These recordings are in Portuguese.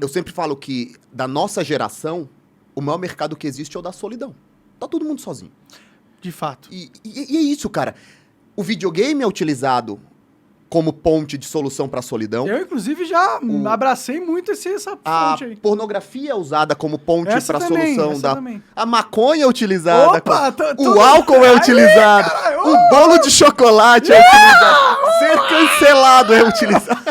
Eu sempre falo que, da nossa geração, o maior mercado que existe é o da solidão. Tá todo mundo sozinho. De fato. E é isso, cara. O videogame é utilizado como ponte de solução pra solidão. Eu, inclusive, já abracei muito essa A fonte aí. pornografia é usada como ponte Essa pra também, solução essa da... também. A maconha é utilizada. Opa, O álcool é Aí, utilizado. caralho, O bolo de chocolate é utilizado. Ser cancelado é utilizado.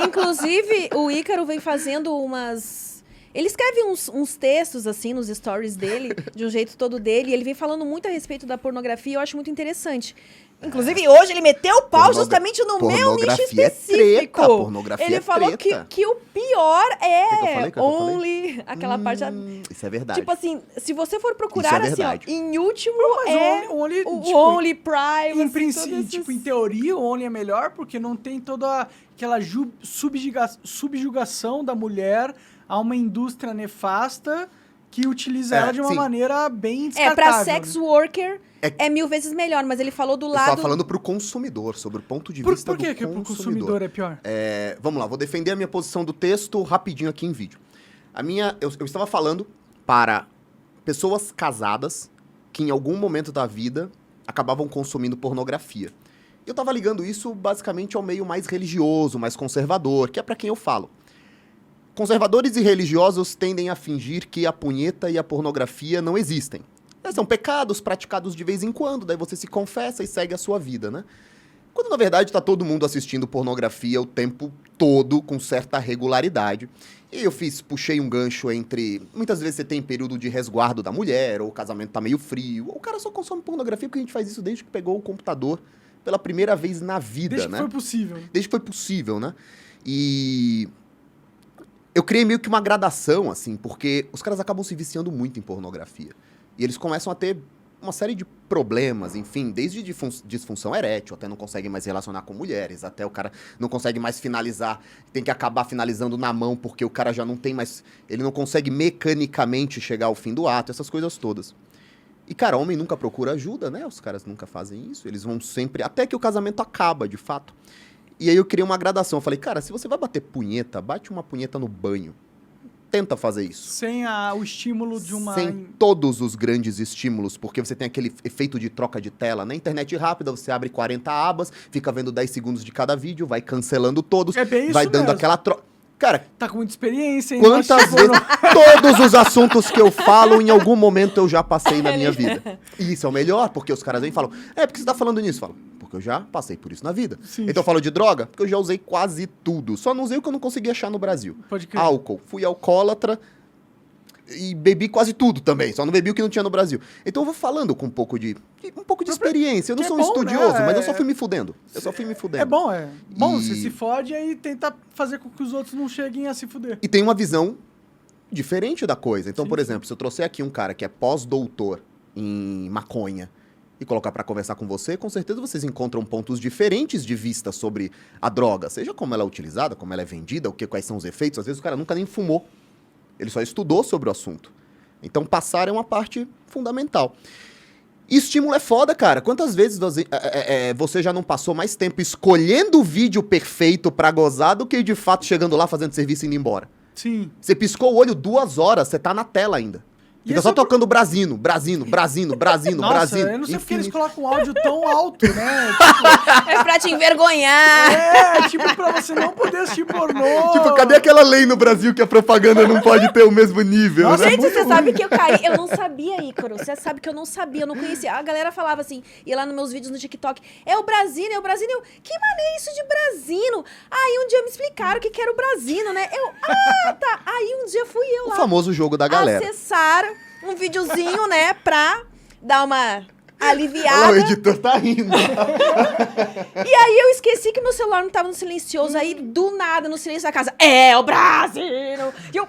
Inclusive, o Ícaro vem fazendo umas... Ele escreve uns textos, assim, nos stories dele, de um jeito todo dele, e ele vem falando muito a respeito da pornografia, e eu acho muito interessante. Inclusive, hoje ele meteu o pau justamente no meu nicho Pornografia é específico. treta, pornografia Ele é falou treta. que o pior Que eu é falei? only, aquela parte... Isso é verdade. Tipo assim, se você for procurar, Isso é assim, ó, verdade. em último Mas é o o only privacy. Em princípio, tipo, em teoria, o Only é melhor porque não tem toda aquela subjugação da mulher a uma indústria nefasta que utiliza ela de uma sim. maneira bem descartável. Pra sex worker é 1000 vezes melhor, mas ele falou do Eu lado... tava falando pro consumidor, sobre o ponto de Por vista do que pro consumidor é pior? Vamos lá, vou defender a minha posição do texto rapidinho aqui em vídeo. Eu estava falando para pessoas casadas que em algum momento da vida acabavam consumindo pornografia. Eu estava ligando isso basicamente ao meio mais religioso, mais conservador, que é para quem eu falo. Conservadores e religiosos tendem a fingir que a punheta e a pornografia não existem. São pecados praticados de vez em quando, daí você se confessa e segue a sua vida, né? Quando, na verdade, tá todo mundo assistindo pornografia o tempo todo, com certa regularidade. E eu puxei um gancho entre... Muitas vezes você tem período de resguardo da mulher, ou o casamento tá meio frio, ou o cara só consome pornografia porque a gente faz isso desde que pegou o computador pela primeira vez na vida, Desde né? que foi possível. Desde que foi possível, né? E... eu criei meio que uma gradação, assim, porque os caras acabam se viciando muito em pornografia. E eles começam a ter uma série de problemas, enfim, desde disfunção erétil, até não consegue mais relacionar com mulheres, até o cara não consegue mais finalizar, tem que acabar finalizando na mão, porque o cara já não tem mais... ele não consegue mecanicamente chegar ao fim do ato, essas coisas todas. E, cara, homem nunca procura ajuda, né? Os caras nunca fazem isso, eles vão sempre... até que o casamento acaba, de fato. E aí eu criei uma gradação. Eu falei, cara, se você vai bater punheta, bate uma punheta no banho. Tenta fazer isso. Sem o estímulo de uma... Sem todos os grandes estímulos, porque você tem aquele efeito de troca de tela. Na internet rápida, você abre 40 abas, fica vendo 10 segundos de cada vídeo, vai cancelando todos, É bem isso vai dando mesmo. aquela troca. Cara, Tá com muita experiência, hein? quantas vezes... todos os assuntos que eu falo, em algum momento eu já passei na minha vida. E isso é o melhor, porque os caras vêm e falam, porque você tá falando nisso? Eu falo, porque eu já passei por isso na vida. Sim. Então eu falo de droga, porque eu já usei quase tudo. Só não usei o que eu não consegui achar no Brasil. Pode crer. Álcool. Fui alcoólatra e bebi quase tudo também. Só não bebi o que não tinha no Brasil. Então eu vou falando com um pouco de experiência. Eu não Que sou é um bom, estudioso, né? mas eu só fui me fudendo. Eu só fui me fudendo. É bom, é. Bom, E- você se fode e aí tenta fazer com que os outros não cheguem a se fuder. E tem uma visão diferente da coisa. Então, Sim, por sim. exemplo, se eu trouxer aqui um cara que é pós-doutor em maconha e colocar pra conversar com você, com certeza vocês encontram pontos diferentes de vista sobre a droga. Seja como ela é utilizada, como ela é vendida, quais são os efeitos. Às vezes o cara nunca nem fumou. Ele só estudou sobre o assunto. Então, passar é uma parte fundamental. E estímulo é foda, cara. Quantas vezes você já não passou mais tempo escolhendo o vídeo perfeito pra gozar do que, de fato, chegando lá, fazendo serviço e indo embora? Sim. Você piscou o olho 2 horas, você tá na tela ainda. E Fica esse só é o pro- tocando Brasino, Brasino, Brasino, Brasino, Nossa, Brasino. eu não sei porque eles infinito. colocam um áudio tão alto, né? É pra te envergonhar. Tipo, pra você não poder assistir pornô. Tipo, cadê aquela lei no Brasil que a propaganda não pode ter o mesmo nível, Nossa, né? Gente, você sabe que eu caí. Eu não sabia, Ícaro. Você sabe que eu não sabia, eu não conhecia. A galera falava assim, ia lá nos meus vídeos no TikTok, é o Brasino, é o Brasino. Eu, que maneiro isso de Brasino? Aí um dia me explicaram o que era o Brasino, né? Tá. Aí um dia fui eu O lá famoso jogo da galera. acessar um videozinho, né, pra dar uma Olha lá, o aliviada. editor tá rindo. E aí eu esqueci que meu celular não tava no silencioso. Aí, do nada, no silêncio da casa, é o Brasino. E eu,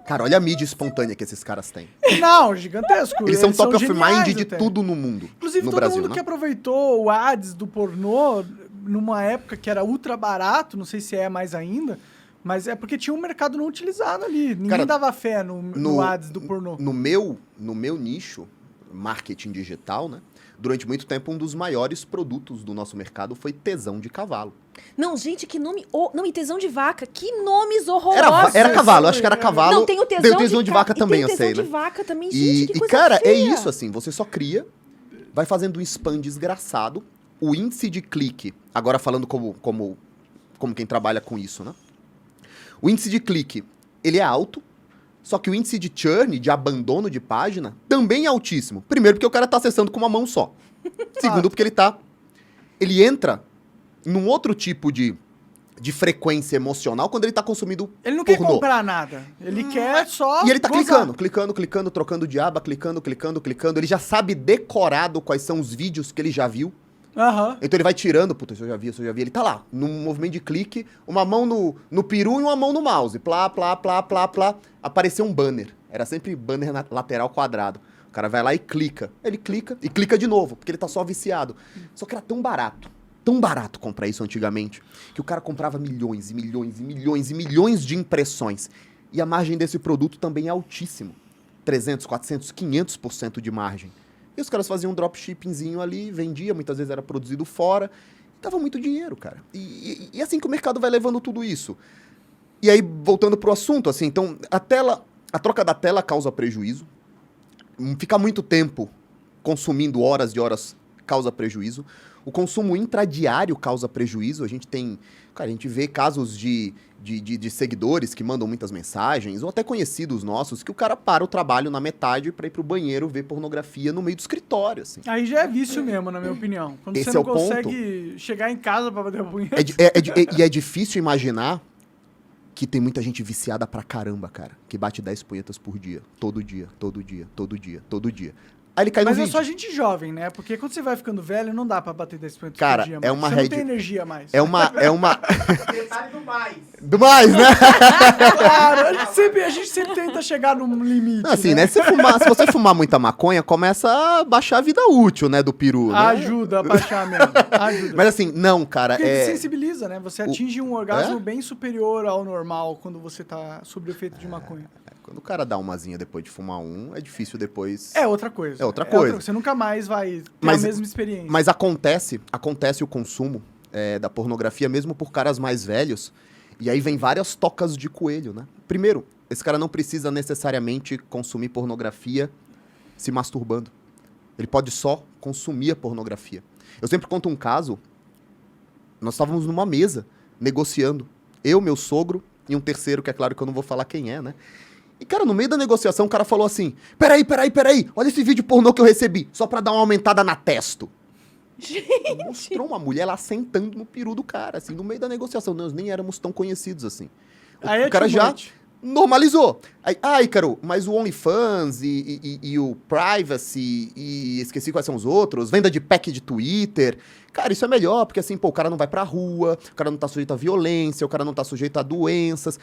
Cara, olha a mídia espontânea que esses caras têm. Não, gigantesco. Eles são top of geniais mind de até. tudo no mundo. Inclusive, no todo Brasil, mundo né? que aproveitou o ads do pornô numa época que era ultra barato, não sei se é mais ainda, mas é porque tinha um mercado não utilizado ali. Ninguém Cara, dava fé no ads do pornô. No meu nicho, marketing digital, né? Durante muito tempo, um dos maiores produtos do nosso mercado foi tesão de cavalo. Não, gente, que nome... Não, e tesão de vaca. Que nomes horrorosos. Era cavalo, acho que era cavalo. Não, tem o tesão, de vaca também, eu sei, tem o né? tesão de vaca também, gente, que E, coisa cara, é feia. isso, assim, você só cria, vai fazendo um spam desgraçado, o índice de clique, agora falando como quem trabalha com isso, né? O índice de clique, ele é alto, só que o índice de churn, de abandono de página, também é altíssimo. Primeiro, porque o cara tá acessando com uma mão só. Segundo, porque ele entra num outro tipo de frequência emocional quando ele tá consumindo Ele não quer pornô. comprar nada. Ele quer só E ele tá gozar. clicando, trocando de aba, clicando. Ele já sabe decorado quais são os vídeos que ele já viu. Aham. Então ele vai tirando, puta, isso eu já vi. Ele tá lá, num movimento de clique, uma mão no peru e uma mão no mouse. Plá. Apareceu um banner. Era sempre banner lateral quadrado. O cara vai lá e clica. Ele clica e clica de novo, porque ele tá só viciado. Só que era tão barato comprar isso antigamente, que o cara comprava milhões e milhões de impressões. E a margem desse produto também é altíssimo. 300, 400, 500% de margem. E os caras faziam um dropshippingzinho ali, vendia, muitas vezes era produzido fora. Dava muito dinheiro, cara. E assim que o mercado vai levando tudo isso. E aí, voltando pro assunto, assim, então, a troca da tela causa prejuízo. Ficar muito tempo consumindo horas de horas causa prejuízo. O consumo intradiário causa prejuízo. A gente vê casos de seguidores que mandam muitas mensagens, ou até conhecidos nossos, que o cara para o trabalho na metade pra ir pro banheiro ver pornografia no meio do escritório, assim. Aí já é vício mesmo, na minha opinião. Quando Esse você não é o ponto. consegue chegar em casa pra bater a punheta. E é difícil imaginar que tem muita gente viciada pra caramba, cara. Que bate 10 punhetas por dia. Todo dia. Aí ele cai no Mas é vídeo. só gente jovem, né? Porque quando você vai ficando velho, não dá pra bater 10 pontos Cara, por dia. é uma você rede- não tem energia mais. É uma... Detalhe do mais. Do mais, né? Claro, a gente sempre tenta chegar num limite, Assim, né? Se você fumar muita maconha, começa a baixar a vida útil, né? Do peru, né? Ajuda a baixar mesmo. Ajuda. Mas assim, não, cara, Porque sensibiliza, né? Você atinge um orgasmo É? bem superior ao normal quando você tá sob o efeito de maconha. Quando o cara dá umazinha depois de fumar é difícil depois... É outra coisa. É outra coisa. Você nunca mais vai ter Mas- a mesma experiência. Mas acontece o consumo da pornografia mesmo por caras mais velhos, e aí vem várias tocas de coelho, né? Primeiro, esse cara não precisa necessariamente consumir pornografia se masturbando. Ele pode só consumir a pornografia. Eu sempre conto um caso, nós estávamos numa mesa, negociando, eu, meu sogro e um terceiro, que é claro que eu não vou falar quem é, né? E, cara, no meio da negociação, o cara falou assim, peraí, olha esse vídeo pornô que eu recebi, só pra dar uma aumentada na testo. Mostrou uma mulher lá sentando no peru do cara, assim, no meio da negociação. Nós nem éramos tão conhecidos assim. Aí O cara too já much. normalizou. Aí, Ícaro, mas o OnlyFans e o Privacy e esqueci quais são os outros, venda de pack de Twitter. Cara, isso é melhor, porque assim, pô, o cara não vai pra rua, o cara não tá sujeito à violência, o cara não tá sujeito a doenças.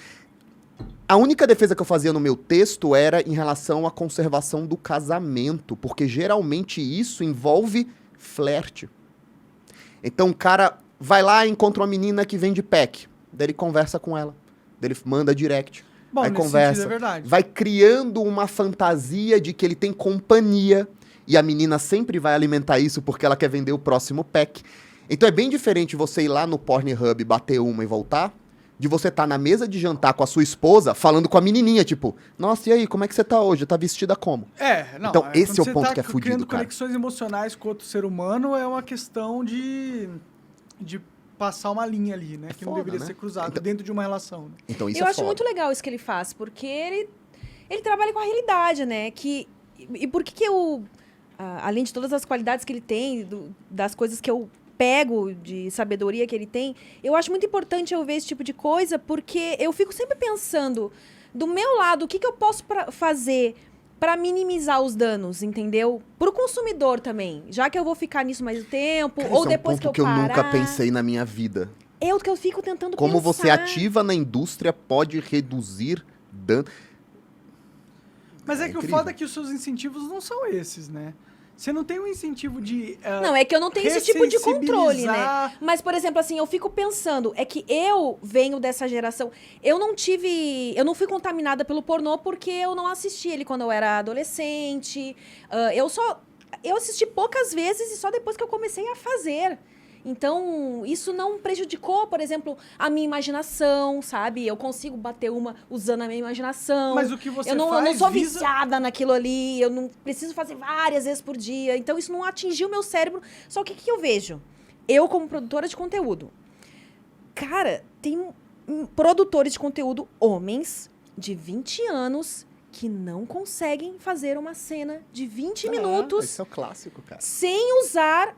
A única defesa que eu fazia no meu texto era em relação à conservação do casamento, porque geralmente isso envolve flerte. Então o cara vai lá e encontra uma menina que vende pack, daí ele conversa com ela, daí ele manda direct, Bom, aí nesse conversa, sentido é verdade. vai criando uma fantasia de que ele tem companhia, e a menina sempre vai alimentar isso porque ela quer vender o próximo pack. Então é bem diferente você ir lá no Pornhub, bater uma e voltar, de você estar na mesa de jantar com a sua esposa, falando com a menininha, tipo, nossa, e aí, como é que você tá hoje? Tá vestida como? Não. Então, esse quando é o você ponto tá que é fudido, criando cara. conexões emocionais com outro ser humano é uma questão de passar uma linha ali, né? Que não foda, deveria né? ser cruzado Então- dentro de uma relação. Né? Então isso Eu é acho foda. muito legal isso que ele faz, porque ele trabalha com a realidade, né? E por que além de todas as qualidades que ele tem, das coisas que eu pego de sabedoria que ele tem, eu acho muito importante eu ver esse tipo de coisa, porque eu fico sempre pensando, do meu lado, o que eu posso fazer para minimizar os danos, entendeu? Pro consumidor também, já que eu vou ficar nisso mais tempo, Cara, ou isso depois é um ponto que eu parar. nunca pensei na minha vida. É o que eu fico tentando Como pensar. você ativa na indústria pode reduzir dano. Mas é que incrível. o foda é que os seus incentivos não são esses, né? Você não tem um incentivo de Não, é que eu não tenho esse tipo de controle, né? ressensibilizar. Mas, por exemplo, assim, eu fico pensando, é que eu venho dessa geração, eu não fui contaminada pelo pornô porque eu não assisti ele quando eu era adolescente, eu assisti poucas vezes e só depois que eu comecei a fazer. Então, isso não prejudicou, por exemplo, a minha imaginação, sabe? Eu consigo bater uma usando a minha imaginação. Mas o que você eu não faz sou visa- viciada naquilo ali, eu não preciso fazer várias vezes por dia. Então, isso não atingiu o meu cérebro. Só que o que eu vejo? Eu, como produtora de conteúdo, cara, tem produtores de conteúdo, homens de 20 anos, que não conseguem fazer uma cena de 20 minutos Esse é o clássico, cara. sem usar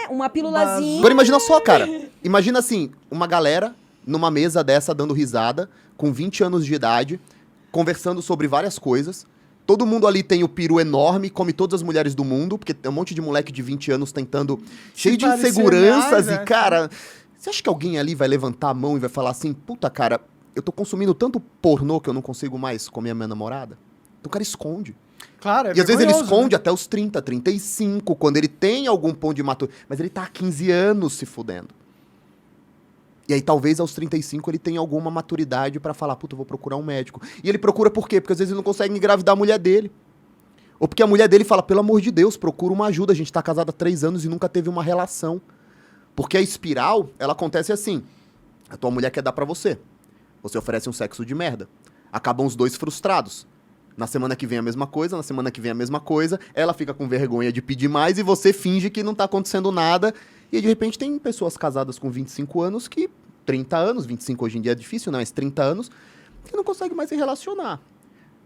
uma pílulazinha. Agora imagina só, cara. Imagina assim, uma galera numa mesa dessa dando risada, com 20 anos de idade, conversando sobre várias coisas. Todo mundo ali tem o peru enorme, come todas as mulheres do mundo, porque tem um monte de moleque de 20 anos tentando, cheio de parecer inseguranças. mais, E, cara, você acha que alguém ali vai levantar a mão e vai falar assim, puta, cara, eu tô consumindo tanto pornô que eu não consigo mais comer a minha namorada? Então o cara esconde. Claro, E às vezes ele vergonhoso, esconde né? até os 30, 35, quando ele tem algum ponto de maturidade. Mas ele tá há 15 anos se fudendo. E aí talvez aos 35 ele tenha alguma maturidade pra falar, puta, eu vou procurar um médico. E ele procura por quê? Porque às vezes ele não consegue engravidar a mulher dele. Ou porque a mulher dele fala, pelo amor de Deus, procura uma ajuda. A gente tá casado há 3 anos e nunca teve uma relação. Porque a espiral, ela acontece assim. A tua mulher quer dar pra você. Você oferece um sexo de merda. Acabam os dois frustrados. Na semana que vem a mesma coisa, na semana que vem a mesma coisa, ela fica com vergonha de pedir mais e você finge que não tá acontecendo nada. E de repente tem pessoas casadas com 25 anos que, 30 anos, 25 hoje em dia é difícil, né? Mas 30 anos, que não conseguem mais se relacionar.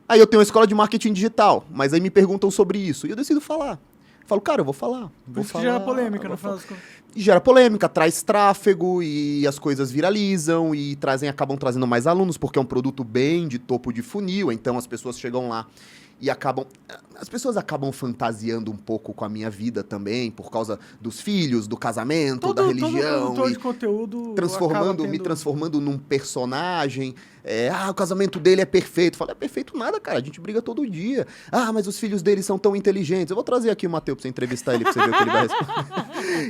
Aí eu tenho uma escola de marketing digital, mas aí me perguntam sobre isso e eu decido falar. Falo, cara, eu vou falar. Por isso que gera polêmica, no final das contas. E gera polêmica, traz tráfego e as coisas viralizam e acabam trazendo mais alunos, porque é um produto bem de topo de funil, então as pessoas chegam lá e as pessoas acabam fantasiando um pouco com a minha vida também, por causa dos filhos, do casamento, da religião. Todo produtor e de conteúdo me transformando num personagem. O casamento dele é perfeito. Fala, é perfeito nada, cara. A gente briga todo dia. Mas os filhos dele são tão inteligentes. Eu vou trazer aqui o Matheus pra você entrevistar ele, pra você ver o que ele vai responder.